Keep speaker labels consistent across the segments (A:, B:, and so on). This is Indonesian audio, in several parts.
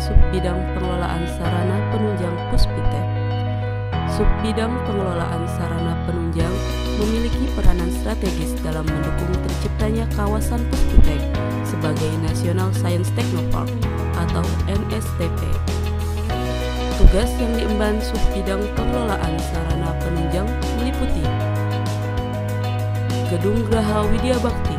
A: Subbidang Pengelolaan Sarana Penunjang Puspitek. Subbidang pengelolaan sarana penunjang memiliki peranan strategis dalam mendukung terciptanya kawasan Puspitek sebagai National Science Technopark atau NSTP. Tugas yang diemban Subbidang Pengelolaan Sarana Penunjang meliputi Gedung Graha Widya Bakti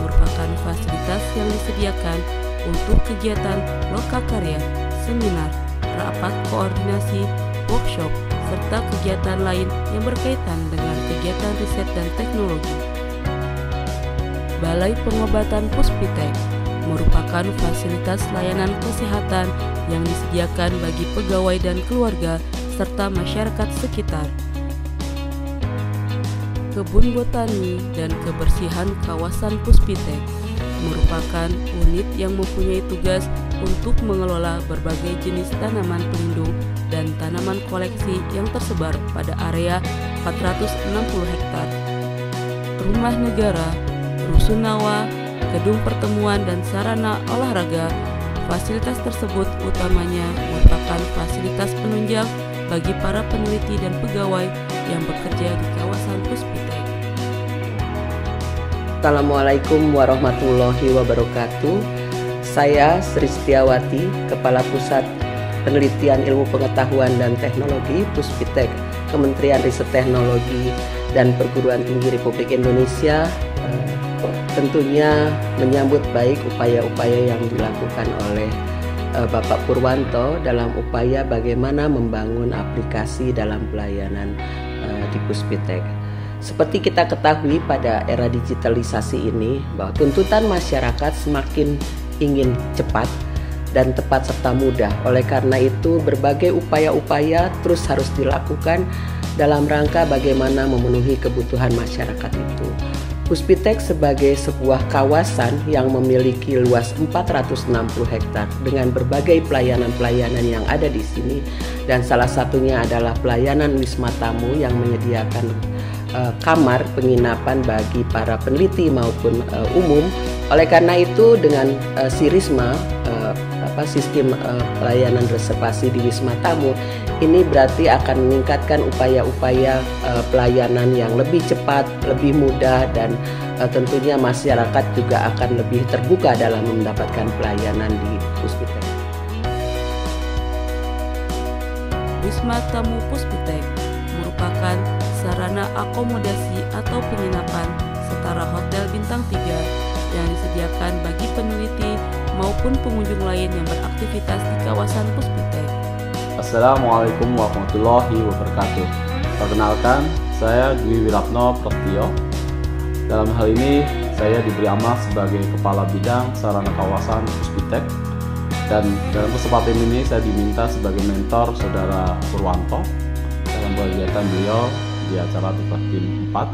A: merupakan fasilitas yang disediakan untuk kegiatan lokakarya, seminar, rapat koordinasi, workshop, serta kegiatan lain yang berkaitan dengan kegiatan riset dan teknologi. Balai Pengobatan Puspitek merupakan fasilitas layanan kesehatan yang disediakan bagi pegawai dan keluarga serta masyarakat sekitar. Kebun Botani dan Kebersihan Kawasan Puspitek merupakan unit yang mempunyai tugas untuk mengelola berbagai jenis tanaman pelindung dan tanaman koleksi yang tersebar pada area 460 hektar. Rumah Negara, Rusunawa, Gedung Pertemuan dan Sarana Olahraga. Fasilitas tersebut utamanya merupakan fasilitas penunjang bagi para peneliti dan pegawai yang bekerja di kawasan Puspitek.
B: Assalamualaikum warahmatullahi wabarakatuh. Saya Sri Setiawati, Kepala Pusat Penelitian Ilmu Pengetahuan dan Teknologi Puspitek, Kementerian Riset Teknologi dan Perguruan Tinggi Republik Indonesia, tentunya menyambut baik upaya-upaya yang dilakukan oleh Bapak Purwanto dalam upaya bagaimana membangun aplikasi dalam pelayanan di Puspitek. Seperti kita ketahui pada era digitalisasi ini, bahwa tuntutan masyarakat semakin ingin cepat dan tepat serta mudah. Oleh karena itu, berbagai upaya-upaya terus harus dilakukan dalam rangka bagaimana memenuhi kebutuhan masyarakat itu. Puspitek sebagai sebuah kawasan yang memiliki luas 460 hektar dengan berbagai pelayanan-pelayanan yang ada di sini, dan salah satunya adalah pelayanan wisma tamu yang menyediakan kamar penginapan bagi para peneliti maupun umum. Oleh karena itu, dengan Sirisma, sistem pelayanan reservasi di wisma tamu ini berarti akan meningkatkan upaya-upaya pelayanan yang lebih cepat, lebih mudah, dan tentunya masyarakat juga akan lebih terbuka dalam mendapatkan pelayanan di Puspitek.
A: Wisma Tamu Puspitek merupakan sarana akomodasi atau penginapan setara hotel bintang 3 yang disediakan bagi peneliti maupun pengunjung lain yang beraktivitas di kawasan Puspitek.
C: Assalamualaikum warahmatullahi wabarakatuh. Perkenalkan, saya Dwi Wiratno Prasetyo. Dalam hal ini, saya diberi amanah sebagai Kepala Bidang Sarana Kawasan Puspitek. Dan dalam kesempatan ini saya diminta sebagai mentor Saudara Purwanto dalam kegiatan beliau di acara Tugaskin 4.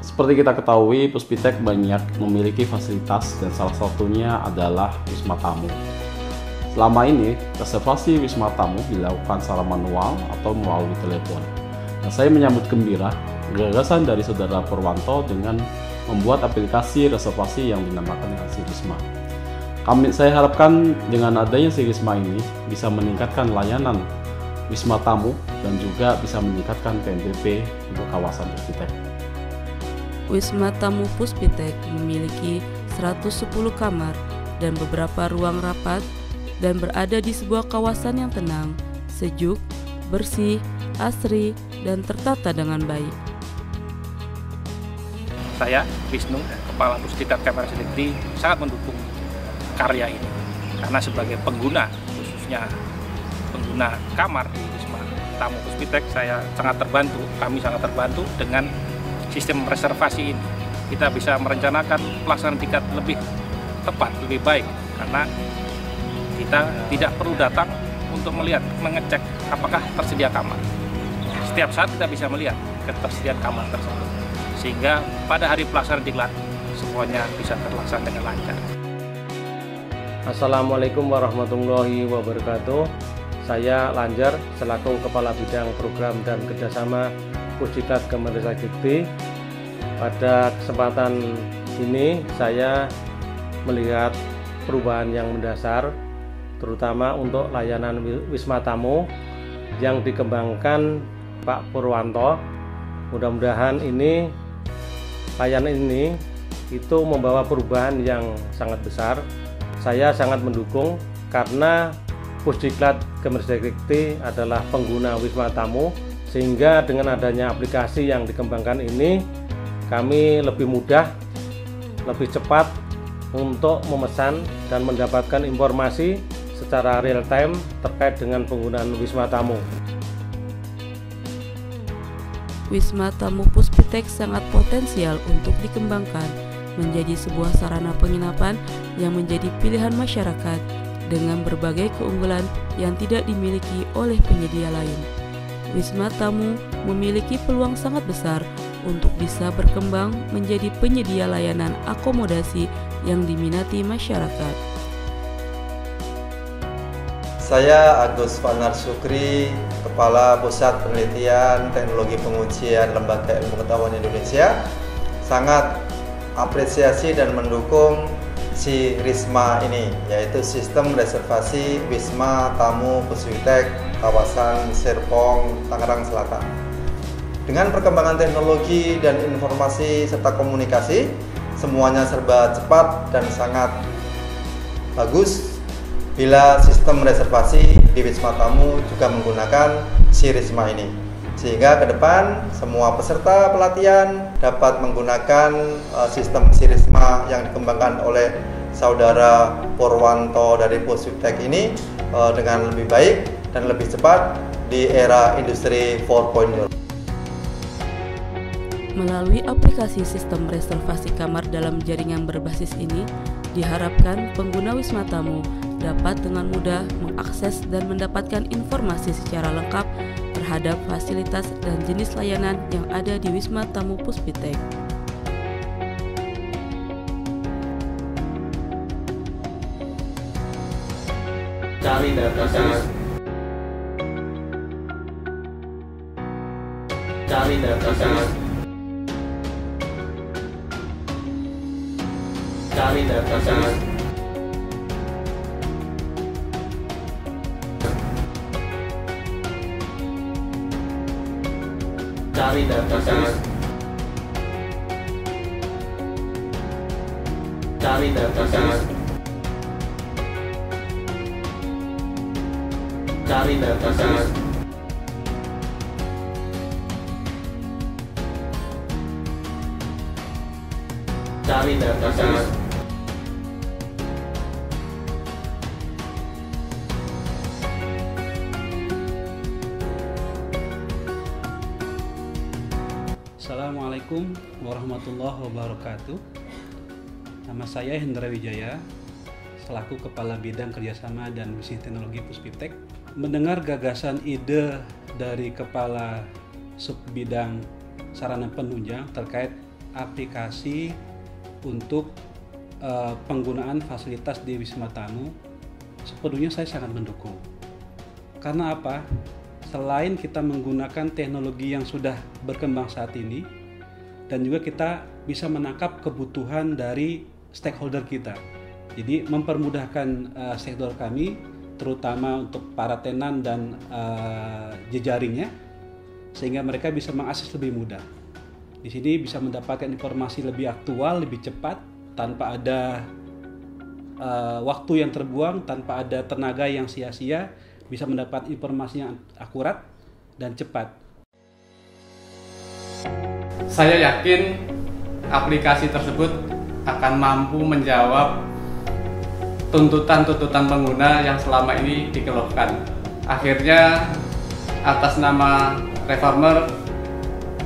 C: Seperti kita ketahui, Puspitek banyak memiliki fasilitas dan salah satunya adalah wisma tamu. Selama ini, reservasi wisma tamu dilakukan secara manual atau melalui telepon. Nah, saya menyambut gembira gagasan dari Saudara Purwanto dengan membuat aplikasi reservasi yang dinamakan dengan Sirisma. Saya harapkan dengan adanya Sirisma ini bisa meningkatkan layanan wisma tamu dan juga bisa meningkatkan PNBP untuk kawasan Puspitek.
A: Wisma Tamu Puspitek memiliki 110 kamar dan beberapa ruang rapat dan berada di sebuah kawasan yang tenang, sejuk, bersih, asri, dan tertata dengan baik.
D: Saya, Wisnu, Kepala Pusdikat Kamera Sendiri, sangat mendukung karya ini karena sebagai pengguna, khususnya pengguna kamar di Wisma Tamu Puspitek, kami sangat terbantu dengan sistem reservasi ini. Kita bisa merencanakan pelaksanaan tingkat lebih tepat, lebih baik, karena kita tidak perlu datang untuk mengecek apakah tersedia kamar. Setiap saat kita bisa melihat ketersediaan kamar tersebut, sehingga pada hari pelaksanaan diklat semuanya bisa terlaksana dengan lancar.
E: Assalamualaikum warahmatullahi wabarakatuh. Saya Lanjar selaku Kepala Bidang Program dan Kerjasama Pusdikat Kemenristek Dikti. Pada kesempatan ini saya melihat perubahan yang mendasar, terutama untuk layanan Wisma Tamu yang dikembangkan Pak Purwanto. Mudah-mudahan ini layanan ini itu membawa perubahan yang sangat besar. Saya sangat mendukung karena Pusdiklat Kemendikbud adalah pengguna Wisma Tamu, sehingga dengan adanya aplikasi yang dikembangkan ini kami lebih mudah, lebih cepat untuk memesan dan mendapatkan informasi secara real time terkait dengan penggunaan Wisma Tamu.
A: Wisma Tamu Puspitek sangat potensial untuk dikembangkan menjadi sebuah sarana penginapan yang menjadi pilihan masyarakat dengan berbagai keunggulan yang tidak dimiliki oleh penyedia lain. Wisma Tamu memiliki peluang sangat besar untuk bisa berkembang menjadi penyedia layanan akomodasi yang diminati masyarakat.
F: Saya Agus Fanar Sukri, Kepala Pusat Penelitian Teknologi Pengujian Lembaga Ilmu Pengetahuan Indonesia, sangat apresiasi dan mendukung si Risma ini, yaitu Sistem Reservasi Wisma Tamu Puspitek kawasan Serpong, Tangerang Selatan. Dengan perkembangan teknologi dan informasi serta komunikasi, semuanya serba cepat dan sangat bagus bila sistem reservasi di Wisma Tamu juga menggunakan si Risma ini, sehingga ke depan semua peserta pelatihan dapat menggunakan sistem si Risma yang dikembangkan oleh Saudara Purwanto dari Puspitek ini dengan lebih baik dan lebih cepat di era industri 4.0.
A: Melalui aplikasi sistem reservasi kamar dalam jaringan berbasis ini, diharapkan pengguna Wisma Tamu dapat dengan mudah mengakses dan mendapatkan informasi secara lengkap terhadap fasilitas dan jenis layanan yang ada di Wisma Tamu Puspitek.
E: Cari data. Cari data. Cari data. Cari data. Cari data. Cari data. Cari data.
G: Assalamualaikum warahmatullahi wabarakatuh. Nama saya Hendra Wijaya, selaku Kepala Bidang Kerjasama dan Bisnis Teknologi Puspitek. Mendengar gagasan ide dari Kepala Subbidang Sarana Penunjang terkait aplikasi untuk penggunaan fasilitas di Wisma Tamu, sepenuhnya saya sangat mendukung. Karena apa? Selain kita menggunakan teknologi yang sudah berkembang saat ini, dan juga kita bisa menangkap kebutuhan dari stakeholder kita. Jadi mempermudahkan stakeholder kami, terutama untuk para tenan dan jejaringnya, sehingga mereka bisa mengakses lebih mudah. Di sini bisa mendapatkan informasi lebih aktual, lebih cepat, tanpa ada waktu yang terbuang, tanpa ada tenaga yang sia-sia, bisa mendapat informasi yang akurat dan cepat.
H: Saya yakin aplikasi tersebut akan mampu menjawab tuntutan-tuntutan pengguna yang selama ini dikeluhkan. Akhirnya, atas nama Reformer,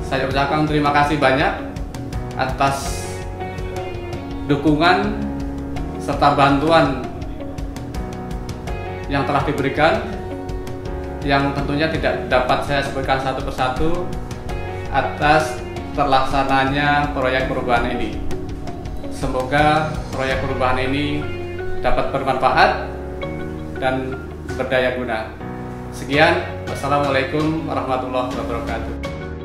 H: saya ucapkan terima kasih banyak atas dukungan serta bantuan yang telah diberikan, yang tentunya tidak dapat saya sebutkan satu persatu atas terlaksananya proyek perubahan ini. Semoga proyek perubahan ini dapat bermanfaat dan berdaya guna. Sekian, wassalamualaikum warahmatullahi wabarakatuh.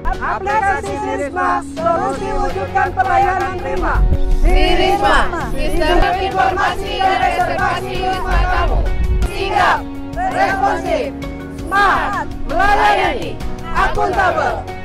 I: Aplikasi Risma, solusi wujudkan pelayanan prima.
J: Risma, Sistem Informasi dan
I: aplikasi Wisma Tamu. Sigap, responsif, smart, melayani, akuntabel.